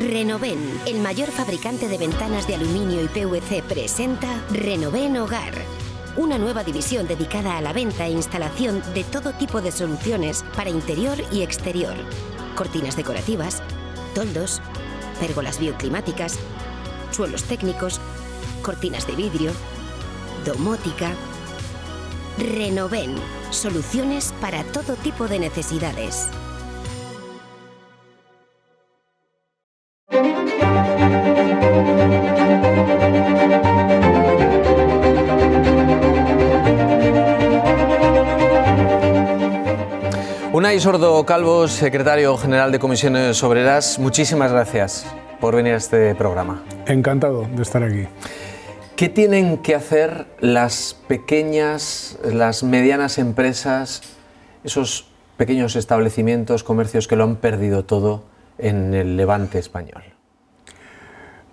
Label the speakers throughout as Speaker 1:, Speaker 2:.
Speaker 1: Renoven, el mayor fabricante de ventanas de aluminio y PVC, presenta Renoven Hogar. Una nueva división dedicada a la venta e instalación de todo tipo de soluciones para interior y exterior. Cortinas decorativas, toldos, pérgolas bioclimáticas, suelos técnicos, cortinas de vidrio, domótica. Renoven, soluciones para todo tipo de necesidades.
Speaker 2: Unai Sordo Calvo, secretario general de Comisiones Obreras, muchísimas gracias por venir a este programa.
Speaker 3: Encantado de estar aquí.
Speaker 2: ¿Qué tienen que hacer las pequeñas, las medianas empresas, esos pequeños establecimientos, comercios que lo han perdido todo en el Levante español?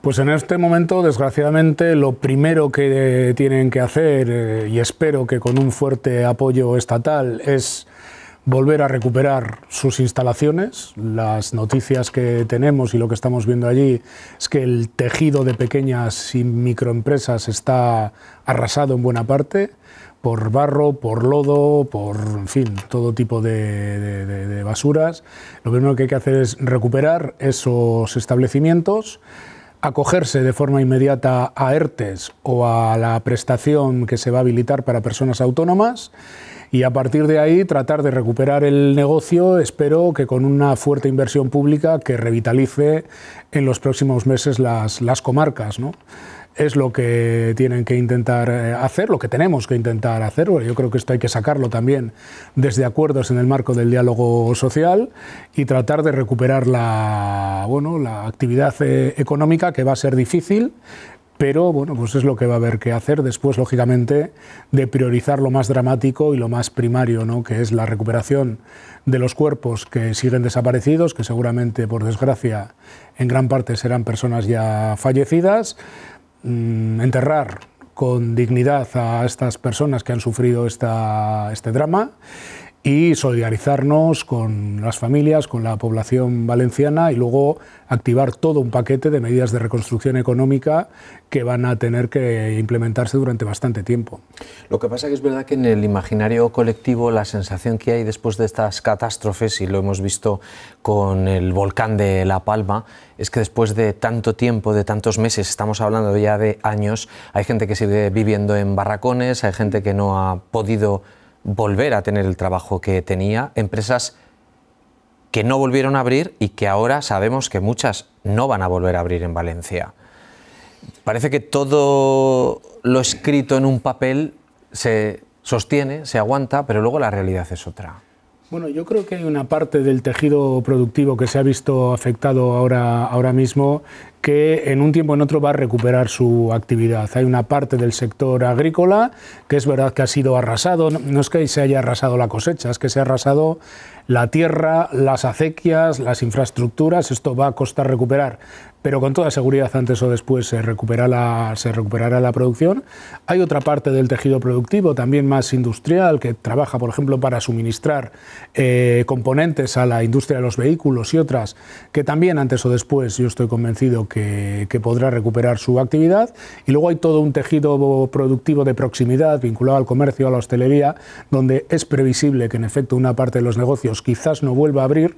Speaker 3: Pues en este momento, desgraciadamente, lo primero que tienen que hacer, y espero que con un fuerte apoyo estatal, es volver a recuperar sus instalaciones. Las noticias que tenemos y lo que estamos viendo allí es que el tejido de pequeñas y microempresas está arrasado en buena parte por barro, por lodo, por, en fin, todo tipo de basuras. Lo primero que hay que hacer es recuperar esos establecimientos, acogerse de forma inmediata a ERTEs o a la prestación que se va a habilitar para personas autónomas, y a partir de ahí tratar de recuperar el negocio, espero que con una fuerte inversión pública que revitalice en los próximos meses las comarcas, ¿no? Es lo que tienen que intentar hacer, lo que tenemos que intentar hacer. Bueno, yo creo que esto hay que sacarlo también desde acuerdos en el marco del diálogo social y tratar de recuperar la actividad económica, que va a ser difícil, pero bueno, pues es lo que va a haber que hacer después, lógicamente, de priorizar lo más dramático y lo más primario, ¿no? Que es la recuperación de los cuerpos que siguen desaparecidos, que seguramente, por desgracia, en gran parte serán personas ya fallecidas, enterrar con dignidad a estas personas que han sufrido este drama, y solidarizarnos con las familias, con la población valenciana, y luego activar todo un paquete de medidas de reconstrucción económica que van a tener que implementarse durante bastante tiempo.
Speaker 2: Lo que pasa es que es verdad que en el imaginario colectivo la sensación que hay después de estas catástrofes, y lo hemos visto con el volcán de La Palma, es que después de tanto tiempo, de tantos meses, estamos hablando ya de años, hay gente que sigue viviendo en barracones, hay gente que no ha podido volver a tener el trabajo que tenía, empresas que no volvieron a abrir y que ahora sabemos que muchas no van a volver a abrir en Valencia. Parece que todo lo escrito en un papel se sostiene, se aguanta, pero luego la realidad es otra.
Speaker 3: Bueno, yo creo que hay una parte del tejido productivo que se ha visto afectado ahora mismo, que en un tiempo o en otro va a recuperar su actividad. Hay una parte del sector agrícola que es verdad que ha sido arrasado, no es que se haya arrasado la cosecha, es que se ha arrasado la tierra, las acequias, las infraestructuras. Esto va a costar recuperar, pero con toda seguridad antes o después se recuperará la producción. Hay otra parte del tejido productivo, también más industrial, que trabaja, por ejemplo, para suministrar componentes a la industria de los vehículos y otras, que también antes o después yo estoy convencido que podrá recuperar su actividad. Y luego hay todo un tejido productivo de proximidad vinculado al comercio, a la hostelería, donde es previsible que en efecto una parte de los negocios quizás no vuelva a abrir,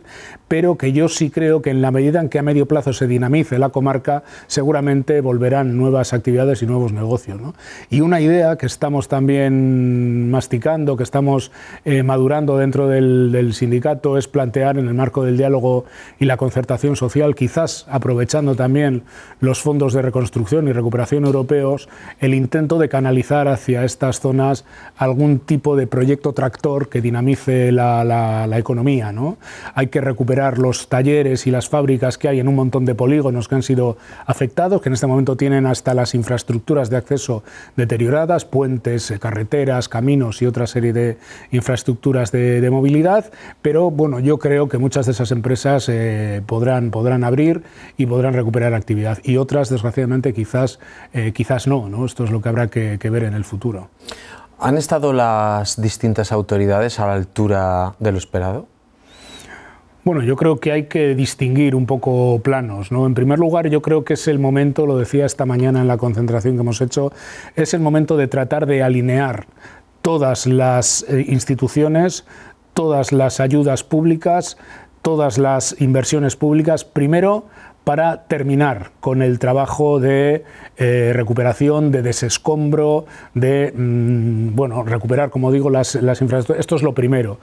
Speaker 3: pero que yo sí creo que en la medida en que a medio plazo se dinamice la comarca, seguramente volverán nuevas actividades y nuevos negocios, ¿no? Y una idea que estamos también masticando, que estamos madurando dentro del sindicato, es plantear en el marco del diálogo y la concertación social, quizás aprovechando también los fondos de reconstrucción y recuperación europeos, el intento de canalizar hacia estas zonas algún tipo de proyecto tractor que dinamice la economía, ¿no? Hay que recuperar los talleres y las fábricas que hay en un montón de polígonos que han sido afectados, que en este momento tienen hasta las infraestructuras de acceso deterioradas, puentes, carreteras, caminos y otra serie de infraestructuras de movilidad, pero bueno, yo creo que muchas de esas empresas podrán abrir y podrán recuperar actividad, y otras, desgraciadamente, quizás no. Esto es lo que habrá que ver en el futuro.
Speaker 2: ¿Han estado las distintas autoridades a la altura de lo esperado?
Speaker 3: Bueno, yo creo que hay que distinguir un poco planos, ¿no? En primer lugar, yo creo que es el momento, lo decía esta mañana en la concentración que hemos hecho, es el momento de tratar de alinear todas las instituciones, todas las ayudas públicas, todas las inversiones públicas, primero para terminar con el trabajo de recuperación, de desescombro, de bueno, recuperar, como digo, las infraestructuras. Esto es lo primero.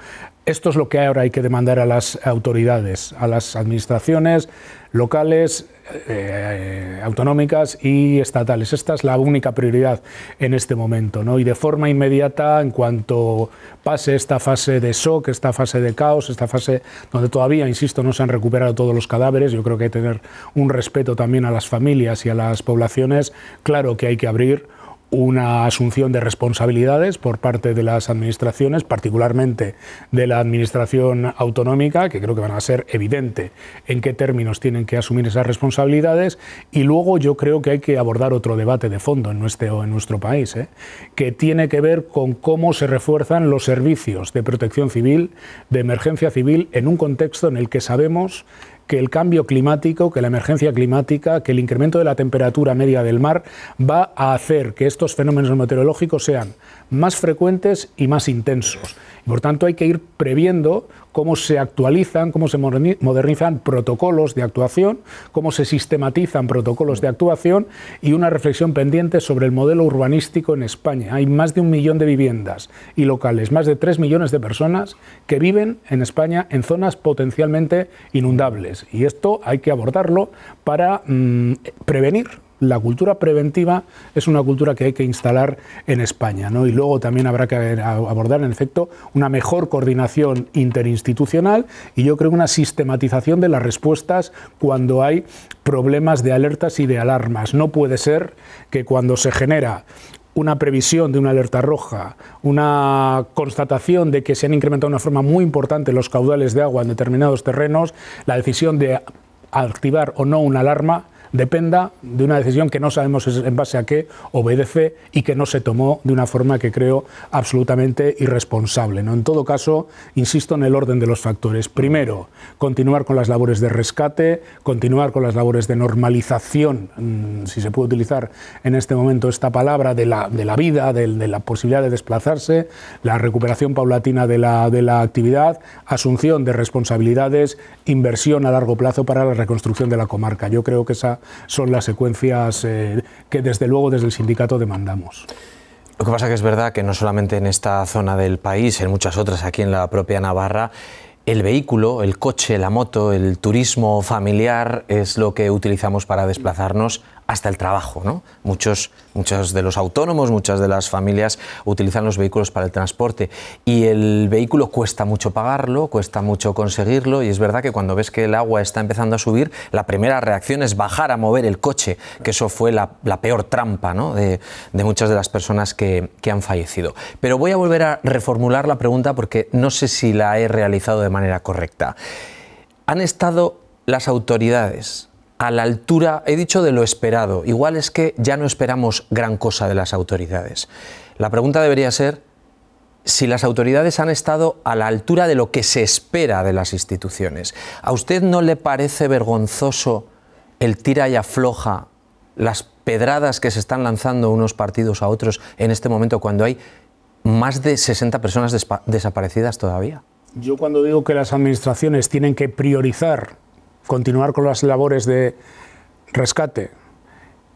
Speaker 3: Esto es lo que ahora hay que demandar a las autoridades, a las administraciones locales, autonómicas y estatales. Esta es la única prioridad en este momento, ¿no? Y de forma inmediata, en cuanto pase esta fase de shock, esta fase de caos, esta fase donde todavía, insisto, no se han recuperado todos los cadáveres, yo creo que hay que tener un respeto también a las familias y a las poblaciones. Claro que hay que abrir una asunción de responsabilidades por parte de las administraciones, particularmente de la administración autonómica, que creo que van a ser evidente en qué términos tienen que asumir esas responsabilidades, y luego yo creo que hay que abordar otro debate de fondo en nuestro país, que tiene que ver con cómo se refuerzan los servicios de protección civil, de emergencia civil, en un contexto en el que sabemos que el cambio climático, que la emergencia climática, que el incremento de la temperatura media del mar va a hacer que estos fenómenos meteorológicos sean más frecuentes y más intensos. Y por tanto hay que ir previendo cómo se actualizan, cómo se modernizan protocolos de actuación, cómo se sistematizan protocolos de actuación y una reflexión pendiente sobre el modelo urbanístico en España. Hay más de 1 millón de viviendas y locales, más de 3 millones de personas que viven en España en zonas potencialmente inundables. Y esto hay que abordarlo para prevenir. La cultura preventiva es una cultura que hay que instalar en España, ¿no? Y luego también habrá que abordar, en efecto, una mejor coordinación interinstitucional y yo creo una sistematización de las respuestas cuando hay problemas de alertas y de alarmas. No puede ser que cuando se genera una previsión de una alerta roja, una constatación de que se han incrementado de una forma muy importante los caudales de agua en determinados terrenos, la decisión de activar o no una alarma dependa de una decisión que no sabemos en base a qué obedece y que no se tomó de una forma que creo absolutamente irresponsable, ¿no? En todo caso, insisto en el orden de los factores. Primero, continuar con las labores de rescate, continuar con las labores de normalización, si se puede utilizar en este momento esta palabra, de la vida, de la posibilidad de desplazarse, la recuperación paulatina de la actividad, asunción de responsabilidades, inversión a largo plazo para la reconstrucción de la comarca. Yo creo que esas son las secuencias que desde luego desde el sindicato demandamos.
Speaker 2: Lo que pasa que es verdad que no solamente en esta zona del país, en muchas otras aquí en la propia Navarra, el vehículo, el coche, la moto, el turismo familiar es lo que utilizamos para desplazarnos hasta el trabajo, ¿no? Muchos de los autónomos, muchas de las familias utilizan los vehículos para el transporte y el vehículo cuesta mucho pagarlo, cuesta mucho conseguirlo y es verdad que cuando ves que el agua está empezando a subir, la primera reacción es bajar a mover el coche, que eso fue la peor trampa, ¿no? de muchas de las personas que han fallecido. Pero voy a volver a reformular la pregunta porque no sé si la he realizado de manera correcta. ¿Han estado las autoridades a la altura, he dicho, de lo esperado? Igual es que ya no esperamos gran cosa de las autoridades. La pregunta debería ser si las autoridades han estado a la altura de lo que se espera de las instituciones. ¿A usted no le parece vergonzoso el tira y afloja, las pedradas que se están lanzando unos partidos a otros en este momento cuando hay más de 60 personas desaparecidas todavía?
Speaker 3: Yo cuando digo que las administraciones tienen que priorizar continuar con las labores de rescate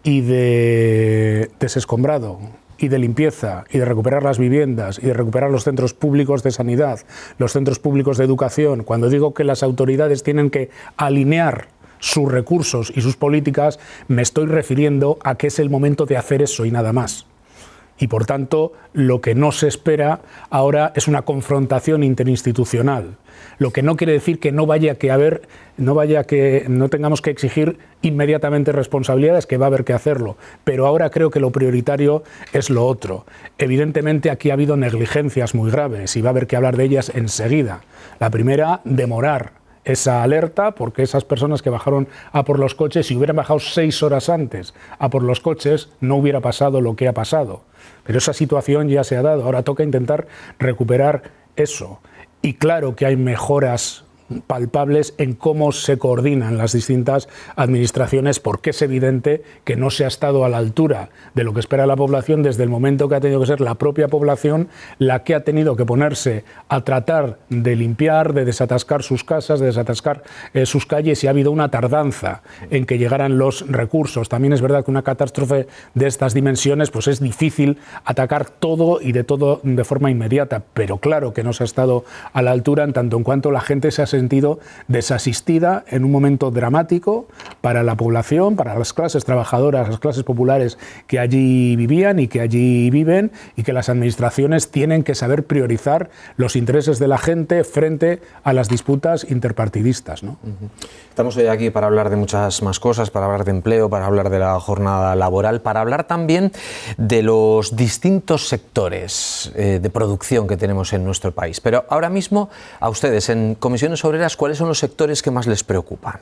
Speaker 3: y de desescombrado y de limpieza y de recuperar las viviendas y de recuperar los centros públicos de sanidad, los centros públicos de educación, cuando digo que las autoridades tienen que alinear sus recursos y sus políticas, me estoy refiriendo a que es el momento de hacer eso y nada más. Y por tanto, lo que no se espera ahora es una confrontación interinstitucional. Lo que no quiere decir que no tengamos que exigir inmediatamente responsabilidades, que va a haber que hacerlo. Pero ahora creo que lo prioritario es lo otro. Evidentemente aquí ha habido negligencias muy graves y va a haber que hablar de ellas enseguida. La primera, demorar esa alerta, porque esas personas que bajaron a por los coches, si hubieran bajado 6 horas antes a por los coches, no hubiera pasado lo que ha pasado. Pero esa situación ya se ha dado, ahora toca intentar recuperar eso. Y claro que hay mejoras palpables en cómo se coordinan las distintas administraciones, porque es evidente que no se ha estado a la altura de lo que espera la población desde el momento que ha tenido que ser la propia población la que ha tenido que ponerse a tratar de limpiar, de desatascar sus casas, de desatascar sus calles, y ha habido una tardanza en que llegaran los recursos. También es verdad que una catástrofe de estas dimensiones pues es difícil atacar todo y de todo de forma inmediata, pero claro que no se ha estado a la altura en tanto en cuanto la gente se ha sentido desasistida en un momento dramático para la población, para las clases trabajadoras, las clases populares que allí vivían y que allí viven, y que las administraciones tienen que saber priorizar los intereses de la gente frente a las disputas interpartidistas, ¿no?
Speaker 2: Estamos hoy aquí para hablar de muchas más cosas, para hablar de empleo, para hablar de la jornada laboral, para hablar también de los distintos sectores de producción que tenemos en nuestro país. Pero ahora mismo, a ustedes en Comisiones Obreras, ¿cuáles son los sectores que más les preocupan?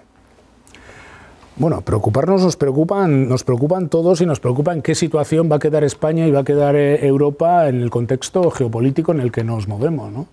Speaker 3: Bueno, preocuparnos nos preocupan todos, y nos preocupa en qué situación va a quedar España y va a quedar Europa en el contexto geopolítico en el que nos movemos, ¿no?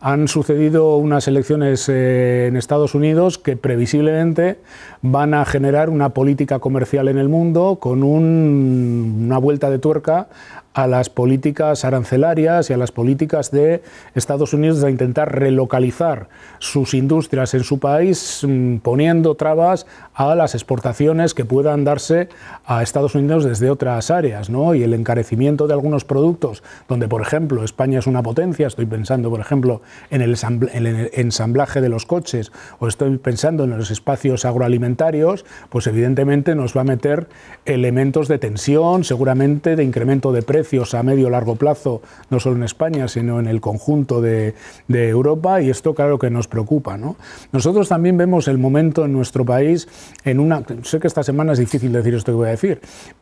Speaker 3: Han sucedido unas elecciones en Estados Unidos que previsiblemente van a generar una política comercial en el mundo con una vuelta de tuerca a las políticas arancelarias y a las políticas de Estados Unidos de intentar relocalizar sus industrias en su país, poniendo trabas a las exportaciones que puedan darse a Estados Unidos desde otras áreas, ¿no? Y el encarecimiento de algunos productos, donde por ejemplo España es una potencia, estoy pensando por ejemplo en el ensamblaje de los coches, o estoy pensando en los espacios agroalimentarios, pues evidentemente nos va a meter elementos de tensión, seguramente de incremento de precios a medio o largo plazo, no solo en España, sino en el conjunto de Europa, y esto claro que nos preocupa, ¿no? Nosotros también vemos el momento en nuestro país sé que esta semana es difícil decir esto que voy a decir,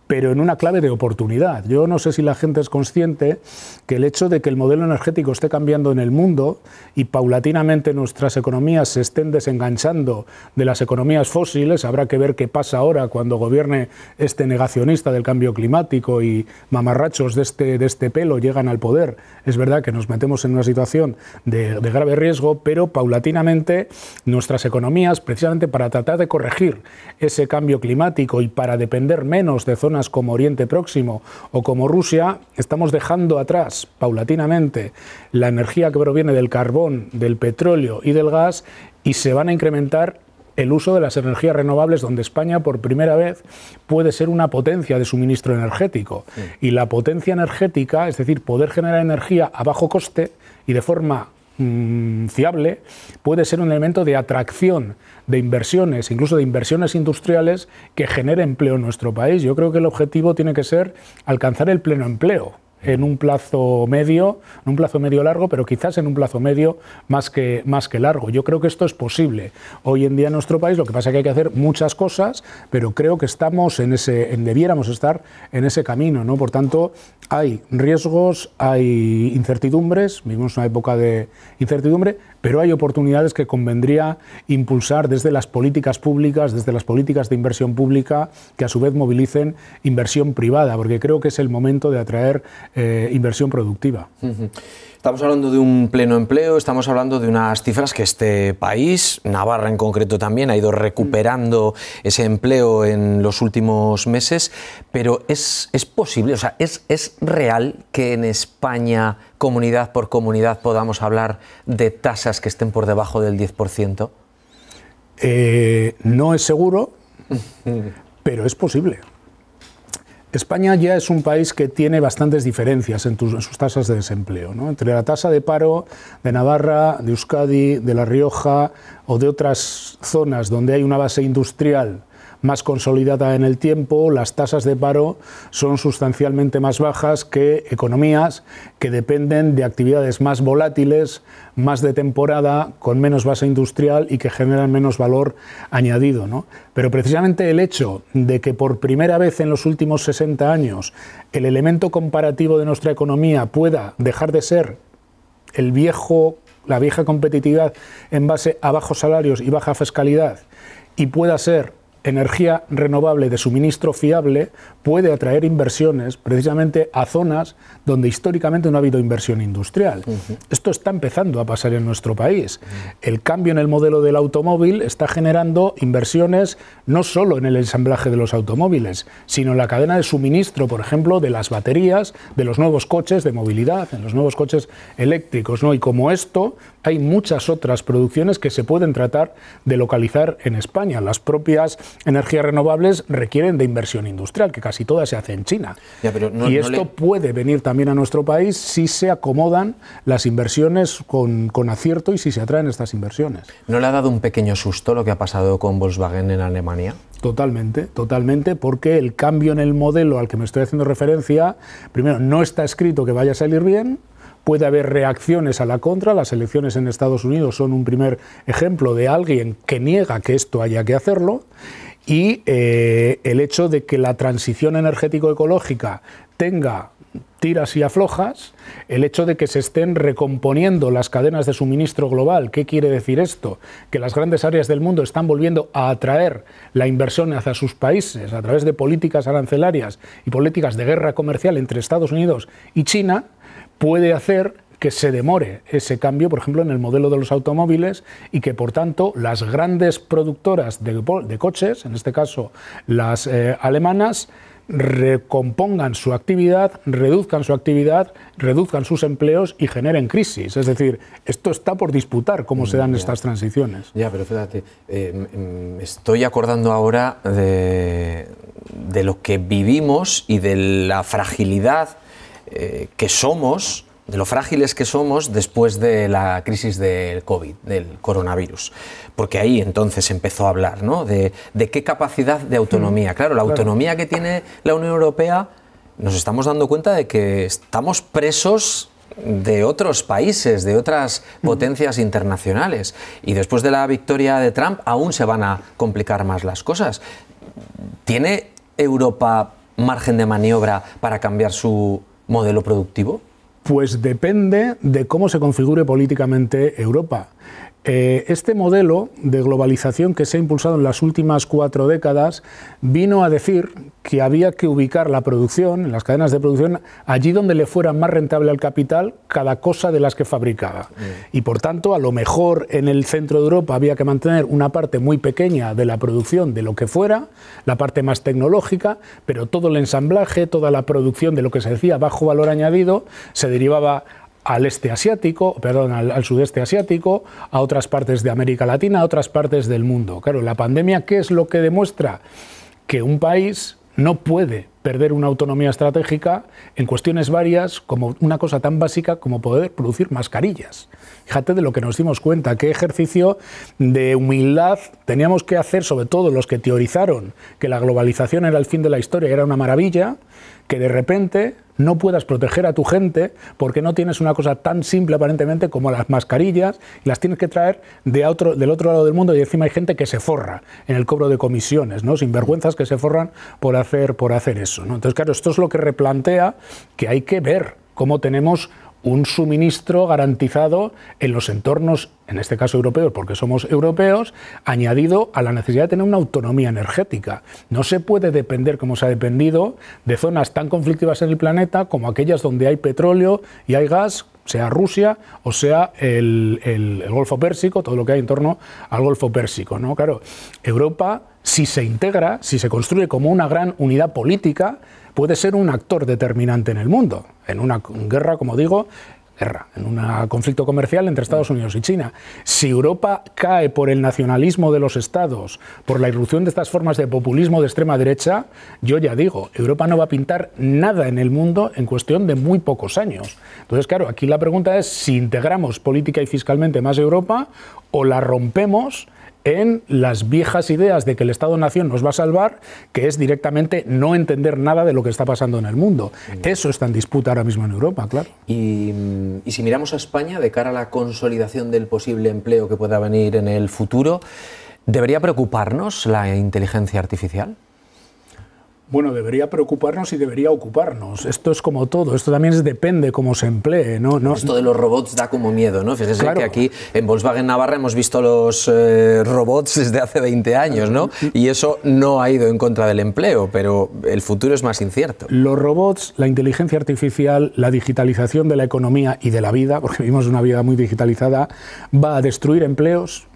Speaker 3: pero en una clave de oportunidad. Yo no sé si la gente es consciente que el hecho de que el modelo energético esté cambiando en el mundo y paulatinamente nuestras economías se estén desenganchando de las economías fósiles, habrá que ver qué pasa ahora cuando gobierne este negacionista del cambio climático y mamarrachos de este pelo llegan al poder. Es verdad que nos metemos en una situación de grave riesgo, pero paulatinamente nuestras economías, precisamente para tratar de corregir ese cambio climático y para depender menos de zonas como Oriente Próximo o como Rusia, estamos dejando atrás paulatinamente la energía que proviene del carbón, del petróleo y del gas, y se van a incrementar el uso de las energías renovables, donde España por primera vez puede ser una potencia de suministro energético. Sí. Y la potencia energética, es decir, poder generar energía a bajo coste y de forma fiable, puede ser un elemento de atracción de inversiones, incluso de inversiones industriales que genere empleo en nuestro país. Yo creo que el objetivo tiene que ser alcanzar el pleno empleo en un plazo medio largo, pero quizás en un plazo medio más que largo. Yo creo que esto es posible hoy en día en nuestro país. Lo que pasa es que hay que hacer muchas cosas, pero creo que estamos debiéramos estar en ese camino, ¿no? Por tanto, hay riesgos, hay incertidumbres, vivimos una época de incertidumbre, pero hay oportunidades que convendría impulsar desde las políticas públicas, desde las políticas de inversión pública, que a su vez movilicen inversión privada, porque creo que es el momento de atraer inversión productiva.
Speaker 2: Estamos hablando de un pleno empleo, estamos hablando de unas cifras que este país, Navarra en concreto también, ha ido recuperando ese empleo en los últimos meses, pero ¿es posible, o sea, es real que en España, comunidad por comunidad, podamos hablar de tasas que estén por debajo del 10%?
Speaker 3: No es seguro, pero es posible. España ya es un país que tiene bastantes diferencias en sus tasas de desempleo, ¿no? Entre la tasa de paro de Navarra, de Euskadi, de La Rioja o de otras zonas donde hay una base industrial más consolidada en el tiempo, las tasas de paro son sustancialmente más bajas que economías que dependen de actividades más volátiles, más de temporada, con menos base industrial y que generan menos valor añadido, ¿no? Pero precisamente el hecho de que por primera vez en los últimos 60 años el elemento comparativo de nuestra economía pueda dejar de ser la vieja competitividad en base a bajos salarios y baja fiscalidad, y pueda ser energía renovable de suministro fiable puede atraer inversiones precisamente a zonas donde históricamente no ha habido inversión industrial. Esto está empezando a pasar en nuestro país. El cambio en el modelo del automóvil está generando inversiones no solo en el ensamblaje de los automóviles, sino en la cadena de suministro, por ejemplo, de las baterías, de los nuevos coches de movilidad, en los nuevos coches eléctricos, ¿no? Y como esto, hay muchas otras producciones que se pueden tratar de localizar en España. Las propias energías renovables requieren de inversión industrial, que casi toda se hace en China.
Speaker 2: Ya, pero
Speaker 3: y esto puede venir también a nuestro país si se acomodan las inversiones con acierto y si se atraen estas inversiones.
Speaker 2: ¿No le ha dado un pequeño susto lo que ha pasado con Volkswagen en Alemania?
Speaker 3: Totalmente, totalmente, porque el cambio en el modelo al que me estoy haciendo referencia, primero, no está escrito que vaya a salir bien. Puede haber reacciones a la contra. Las elecciones en Estados Unidos son un primer ejemplo de alguien que niega que esto haya que hacerlo, y el hecho de que la transición energético-ecológica tenga tiras y aflojas, el hecho de que se estén recomponiendo las cadenas de suministro global. ¿Qué quiere decir esto? Que las grandes áreas del mundo están volviendo a atraer la inversión hacia sus países a través de políticas arancelarias y políticas de guerra comercial entre Estados Unidos y China, puede hacer que se demore ese cambio, por ejemplo, en el modelo de los automóviles, y que, por tanto, las grandes productoras de coches, en este caso las alemanas, recompongan su actividad, reduzcan sus empleos y generen crisis. Es decir, esto está por disputar cómo se dan estas transiciones.
Speaker 2: Ya, pero fíjate, estoy acordando ahora de lo que vivimos y de la fragilidad que somos, de lo frágiles que somos después de la crisis del COVID, del coronavirus. Porque ahí entonces empezó a hablar, ¿no?, de qué capacidad de autonomía. Claro, la autonomía que tiene la Unión Europea, nos estamos dando cuenta de que estamos presos de otros países, de otras potencias internacionales. Y después de la victoria de Trump aún se van a complicar más las cosas. ¿Tiene Europa margen de maniobra para cambiar su modelo productivo?
Speaker 3: Pues depende de cómo se configure políticamente Europa. Este modelo de globalización que se ha impulsado en las últimas 4 décadas vino a decir que había que ubicar la producción, en las cadenas de producción, allí donde le fuera más rentable al capital cada cosa de las que fabricaba. Y por tanto, a lo mejor en el centro de Europa había que mantener una parte muy pequeña de la producción de lo que fuera, la parte más tecnológica, pero todo el ensamblaje, toda la producción de lo que se decía bajo valor añadido, se derivaba al al sudeste asiático, a otras partes de América Latina, a otras partes del mundo. Claro, la pandemia, ¿qué es lo que demuestra? Que un país no puede perder una autonomía estratégica en cuestiones varias, como una cosa tan básica como poder producir mascarillas. Fíjate de lo que nos dimos cuenta, qué ejercicio de humildad teníamos que hacer, sobre todo los que teorizaron que la globalización era el fin de la historia, era una maravilla, que de repente no puedas proteger a tu gente porque no tienes una cosa tan simple aparentemente como las mascarillas, y las tienes que traer del otro lado del mundo, y encima hay gente que se forra en el cobro de comisiones, ¿no?, sinvergüenzas que se forran por hacer eso, ¿no? Entonces, claro, esto es lo que replantea que hay que ver cómo tenemos un suministro garantizado en los entornos, en este caso europeos, porque somos europeos, añadido a la necesidad de tener una autonomía energética. No se puede depender, como se ha dependido, de zonas tan conflictivas en el planeta como aquellas donde hay petróleo y hay gas, sea Rusia o sea el Golfo Pérsico, todo lo que hay en torno al Golfo Pérsico, ¿no? Claro, Europa, si se integra, si se construye como una gran unidad política, puede ser un actor determinante en el mundo, en una guerra, como digo, en un conflicto comercial entre Estados Unidos y China. Si Europa cae por el nacionalismo de los estados, por la irrupción de estas formas de populismo de extrema derecha, yo ya digo, Europa no va a pintar nada en el mundo en cuestión de muy pocos años. Entonces, claro, aquí la pregunta es si integramos política y fiscalmente más Europa o la rompemos en las viejas ideas de que el Estado-Nación nos va a salvar, que es directamente no entender nada de lo que está pasando en el mundo. Eso está en disputa ahora mismo en Europa, claro.
Speaker 2: Y si miramos a España, de cara a la consolidación del posible empleo que pueda venir en el futuro, ¿debería preocuparnos la inteligencia artificial?
Speaker 3: Bueno, debería preocuparnos y debería ocuparnos. Esto es como todo, esto también depende cómo se emplee, ¿no?
Speaker 2: Esto de los robots da como miedo, ¿no? Fíjese
Speaker 3: claro.
Speaker 2: que aquí en Volkswagen Navarra hemos visto los robots desde hace 20 años, ¿no? Y eso no ha ido en contra del empleo, pero el futuro es más incierto.
Speaker 3: Los robots, la inteligencia artificial, la digitalización de la economía y de la vida, porque vivimos una vida muy digitalizada, va a destruir empleos,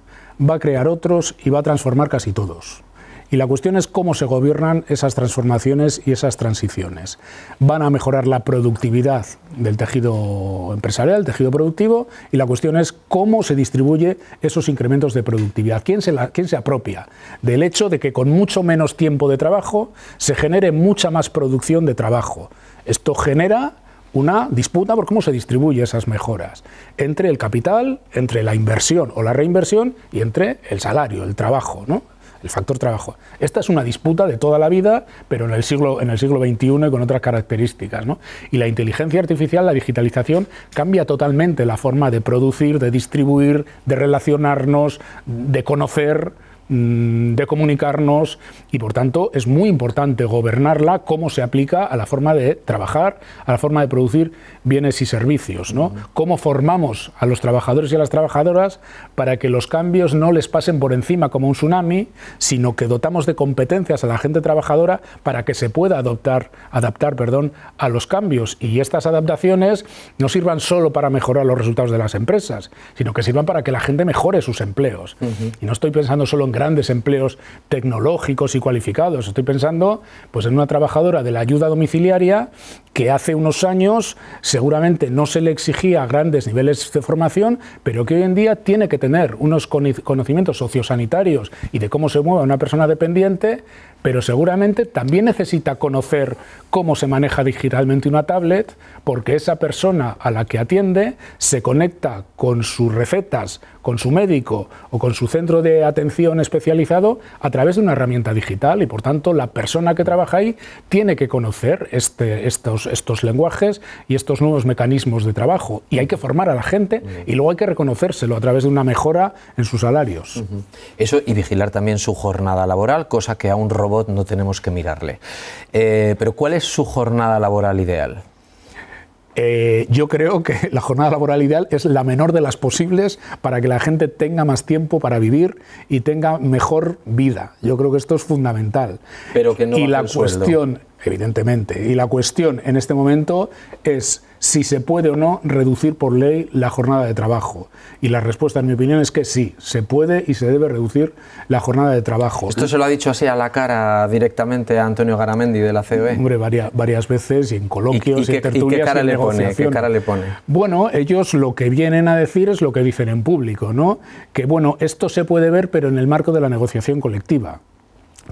Speaker 3: va a crear otros y va a transformar casi todos. Y la cuestión es cómo se gobiernan esas transformaciones y esas transiciones. Van a mejorar la productividad del tejido empresarial, el tejido productivo, y la cuestión es cómo se distribuye esos incrementos de productividad. ¿Quién se apropia del hecho de que con mucho menos tiempo de trabajo se genere mucha más producción de trabajo? Esto genera una disputa por cómo se distribuye esas mejoras entre el capital, entre la inversión o la reinversión y entre el salario, el trabajo, ¿no? El factor trabajo. Esta es una disputa de toda la vida, pero en el siglo XXI y con otras características, ¿no? Y la inteligencia artificial, la digitalización, cambia totalmente la forma de producir, de distribuir, de relacionarnos, de conocer, de comunicarnos, y por tanto es muy importante gobernarla, cómo se aplica a la forma de trabajar, a la forma de producir bienes y servicios, ¿no? Cómo formamos a los trabajadores y a las trabajadoras para que los cambios no les pasen por encima como un tsunami, sino que dotamos de competencias a la gente trabajadora para que se pueda adaptar a los cambios, y estas adaptaciones no sirvan solo para mejorar los resultados de las empresas, sino que sirvan para que la gente mejore sus empleos. Y no estoy pensando solo en grandes empleos tecnológicos y cualificados, estoy pensando pues en una trabajadora de la ayuda domiciliaria que hace unos años seguramente no se le exigía grandes niveles de formación, pero que hoy en día tiene que tener unos conocimientos sociosanitarios y de cómo se mueve una persona dependiente, pero seguramente también necesita conocer cómo se maneja digitalmente una tablet, porque esa persona a la que atiende se conecta con sus recetas, con su médico o con su centro de atención especializado a través de una herramienta digital, y por tanto la persona que trabaja ahí tiene que conocer estos lenguajes y estos nuevos mecanismos de trabajo, y hay que formar a la gente y luego hay que reconocérselo a través de una mejora en sus salarios.
Speaker 2: Eso, y vigilar también su jornada laboral, cosa que a un robot no tenemos que mirarle. Pero ¿cuál es su jornada laboral ideal?
Speaker 3: Yo creo que la jornada laboral ideal es la menor de las posibles para que la gente tenga más tiempo para vivir y tenga mejor vida. Yo creo que esto es fundamental.
Speaker 2: Pero que no
Speaker 3: y
Speaker 2: baje
Speaker 3: la
Speaker 2: el sueldo.
Speaker 3: cuestión, evidentemente, y la cuestión en este momento es si se puede o no reducir por ley la jornada de trabajo. Y la respuesta, en mi opinión, es que sí, se puede y se debe reducir la jornada de trabajo.
Speaker 2: ¿Esto se lo ha dicho así a la cara directamente a Antonio Garamendi de la COE?
Speaker 3: Hombre, varias veces, y en coloquios, y en tertulias,
Speaker 2: ¿Y qué cara
Speaker 3: y en
Speaker 2: le pone? ¿Qué cara le pone?
Speaker 3: Bueno, ellos lo que vienen a decir es lo que dicen en público, ¿no? Que bueno, esto se puede ver, pero en el marco de la negociación colectiva,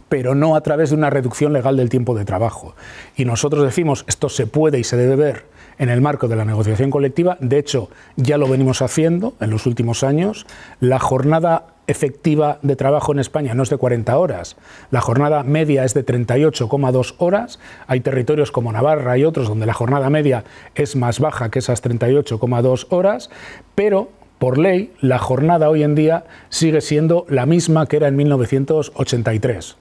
Speaker 3: pero no a través de una reducción legal del tiempo de trabajo. Y nosotros decimos, esto se puede y se debe ver en el marco de la negociación colectiva. De hecho, ya lo venimos haciendo en los últimos años. La jornada efectiva de trabajo en España no es de 40 horas, la jornada media es de 38,2 horas. Hay territorios como Navarra y otros donde la jornada media es más baja que esas 38,2 horas, pero por ley la jornada hoy en día sigue siendo la misma que era en 1983.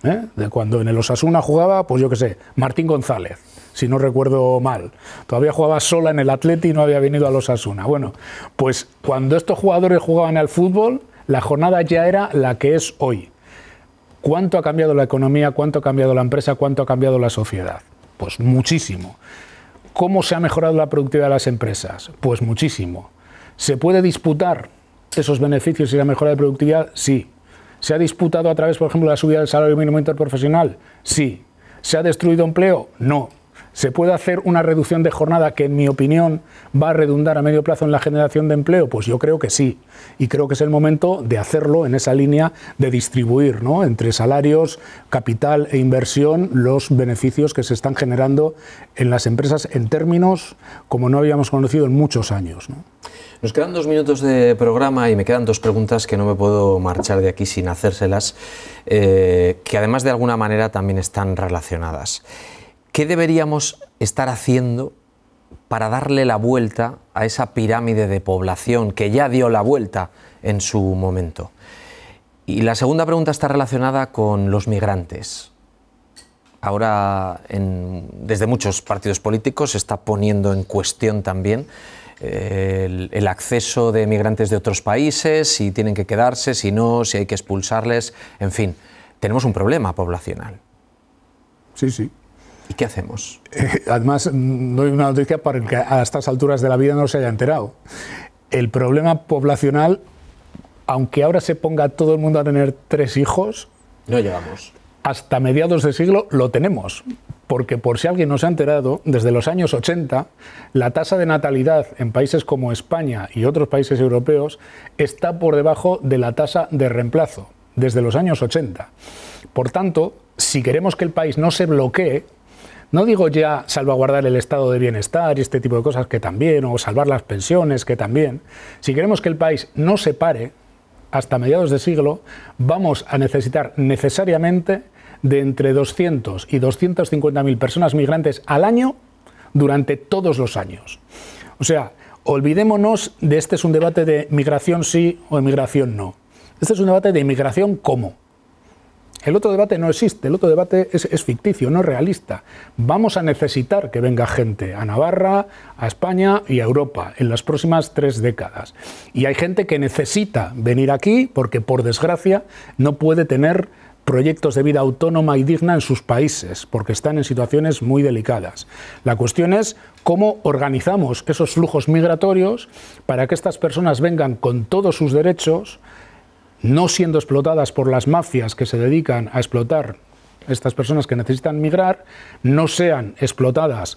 Speaker 3: De cuando en el Osasuna jugaba, pues yo qué sé, Martín González, si no recuerdo mal. Todavía jugaba sola en el Atleti y no había venido al Osasuna. Bueno, pues cuando estos jugadores jugaban al fútbol, la jornada ya era la que es hoy. ¿Cuánto ha cambiado la economía? ¿Cuánto ha cambiado la empresa? ¿Cuánto ha cambiado la sociedad? Pues muchísimo. ¿Cómo se ha mejorado la productividad de las empresas? Pues muchísimo. ¿Se puede disputar esos beneficios y la mejora de productividad? Sí. ¿Se ha disputado a través, por ejemplo, de la subida del salario mínimo interprofesional? Sí. ¿Se ha destruido empleo? No. ¿Se puede hacer una reducción de jornada que, en mi opinión, va a redundar a medio plazo en la generación de empleo? Pues yo creo que sí. Y creo que es el momento de hacerlo en esa línea de distribuir, ¿no?, entre salarios, capital e inversión, los beneficios que se están generando en las empresas en términos como no habíamos conocido en muchos años, ¿no?
Speaker 2: Nos quedan 2 minutos de programa y me quedan 2 preguntas que no me puedo marchar de aquí sin hacérselas, que además de alguna manera también están relacionadas. ¿Qué deberíamos estar haciendo para darle la vuelta a esa pirámide de población que ya dio la vuelta en su momento? Y la segunda pregunta está relacionada con los migrantes. ahora desde muchos partidos políticos se está poniendo en cuestión también el acceso de migrantes de otros países, si tienen que quedarse, si no, si hay que expulsarles, en fin, tenemos un problema poblacional.
Speaker 3: Sí, sí.
Speaker 2: ¿Y qué hacemos?
Speaker 3: Además, no hay una noticia para que a estas alturas de la vida no se haya enterado. El problema poblacional, aunque ahora se ponga todo el mundo a tener 3 hijos,
Speaker 2: no llegamos.
Speaker 3: Hasta mediados de siglo lo tenemos. Porque por si alguien no se ha enterado, desde los años 80, la tasa de natalidad en países como España y otros países europeos está por debajo de la tasa de reemplazo, desde los años 80. Por tanto, si queremos que el país no se bloquee, no digo ya salvaguardar el estado de bienestar y este tipo de cosas que también, o salvar las pensiones que también, si queremos que el país no se pare hasta mediados de siglo, vamos a necesitar necesariamente de entre 200 y 250.000 personas migrantes al año durante todos los años. O sea, olvidémonos de este es un debate de migración sí o inmigración no. Este es un debate de inmigración cómo. El otro debate no existe, el otro debate es ficticio, no es realista. Vamos a necesitar que venga gente a Navarra, a España y a Europa en las próximas 3 décadas. Y hay gente que necesita venir aquí porque, por desgracia, no puede tener proyectos de vida autónoma y digna en sus países, porque están en situaciones muy delicadas. La cuestión es cómo organizamos esos flujos migratorios para que estas personas vengan con todos sus derechos, no siendo explotadas por las mafias que se dedican a explotar estas personas que necesitan migrar, no sean explotadas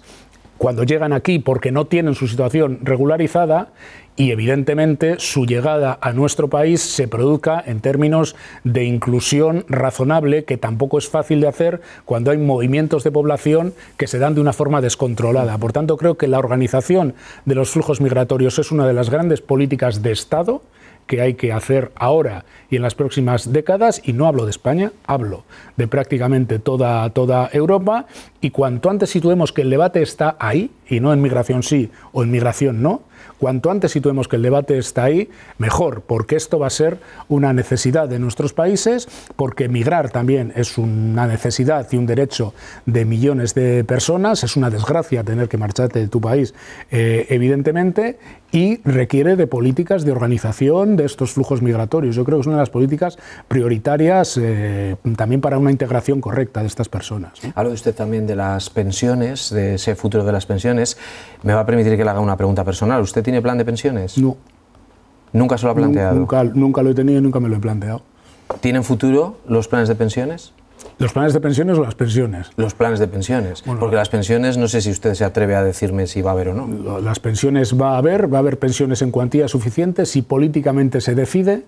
Speaker 3: cuando llegan aquí porque no tienen su situación regularizada y evidentemente su llegada a nuestro país se produzca en términos de inclusión razonable, que tampoco es fácil de hacer cuando hay movimientos de población que se dan de una forma descontrolada. Por tanto, creo que la organización de los flujos migratorios es una de las grandes políticas de Estado que hay que hacer ahora y en las próximas décadas, y no hablo de España, hablo de prácticamente toda Europa, y cuanto antes situemos que el debate está ahí, y no en migración sí o en migración no, cuanto antes situemos que el debate está ahí, mejor, porque esto va a ser una necesidad de nuestros países, porque migrar también es una necesidad y un derecho de millones de personas, es una desgracia tener que marcharte de tu país, evidentemente, y requiere de políticas de organización de estos flujos migratorios. Yo creo que es una de las políticas prioritarias también para una integración correcta de estas personas, ¿no?
Speaker 2: Habla usted también de las pensiones, de ese futuro de las pensiones. Me va a permitir que le haga una pregunta personal. ¿Usted tiene plan de pensiones?
Speaker 3: No.
Speaker 2: ¿Nunca se lo ha planteado?
Speaker 3: Nunca lo he tenido y nunca me lo he planteado.
Speaker 2: ¿Tienen futuro los planes de pensiones?
Speaker 3: ¿Los planes de pensiones o las pensiones?
Speaker 2: Los planes de pensiones, bueno, porque las pensiones no sé si usted se atreve a decirme si va a haber o no.
Speaker 3: Las pensiones va a haber pensiones en cuantía suficiente si políticamente se decide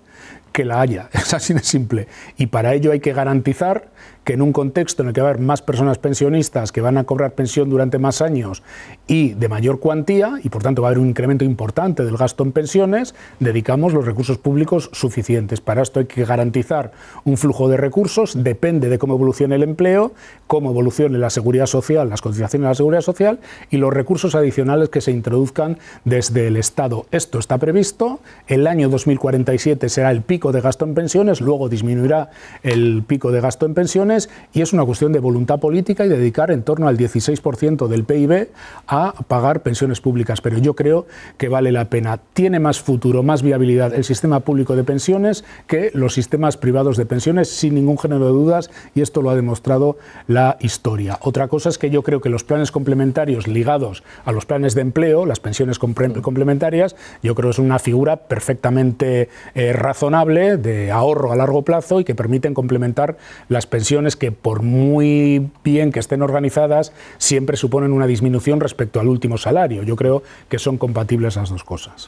Speaker 3: que la haya, es así de simple. Y para ello hay que garantizar que en un contexto en el que va a haber más personas pensionistas que van a cobrar pensión durante más años y de mayor cuantía, y por tanto va a haber un incremento importante del gasto en pensiones, dedicamos los recursos públicos suficientes. Para esto hay que garantizar un flujo de recursos, depende de cómo evolucione el empleo, cómo evolucione la seguridad social, las cotizaciones de la seguridad social y los recursos adicionales que se introduzcan desde el Estado. Esto está previsto, el año 2047 será el pico de gasto en pensiones, luego disminuirá el pico de gasto en pensiones, y es una cuestión de voluntad política y dedicar en torno al 16% del PIB a pagar pensiones públicas. Pero yo creo que vale la pena. Tiene más futuro, más viabilidad el sistema público de pensiones que los sistemas privados de pensiones, sin ningún género de dudas, y esto lo ha demostrado la historia. Otra cosa es que yo creo que los planes complementarios ligados a los planes de empleo, las pensiones complementarias, yo creo que es una figura perfectamente razonable de ahorro a largo plazo y que permiten complementar las pensiones que, por muy bien que estén organizadas, siempre suponen una disminución respecto al último salario. Yo creo que son compatibles las dos cosas.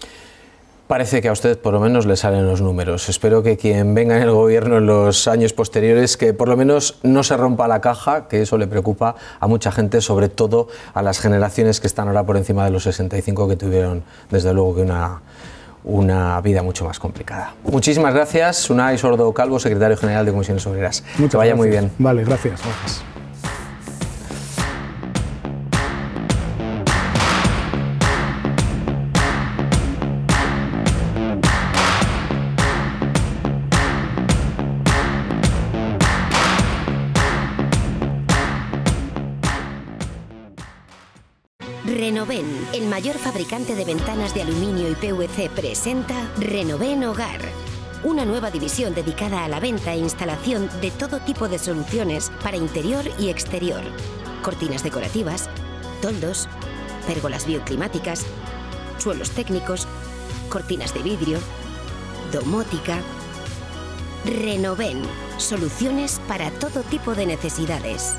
Speaker 2: Parece que a usted por lo menos le salen los números. Espero que quien venga en el gobierno en los años posteriores, que por lo menos no se rompa la caja, que eso le preocupa a mucha gente, sobre todo a las generaciones que están ahora por encima de los 65, que tuvieron desde luego que una vida mucho más complicada. Muchísimas gracias, Unai Sordo Calvo, secretario general de Comisiones Obreras. Que vaya muy bien.
Speaker 3: Vale, gracias.
Speaker 1: Renoven, el mayor fabricante de ventanas de aluminio y PVC, presenta Renoven Hogar. Una nueva división dedicada a la venta e instalación de todo tipo de soluciones para interior y exterior. Cortinas decorativas, toldos, pérgolas bioclimáticas, suelos técnicos, cortinas de vidrio, domótica. Renoven, soluciones para todo tipo de necesidades.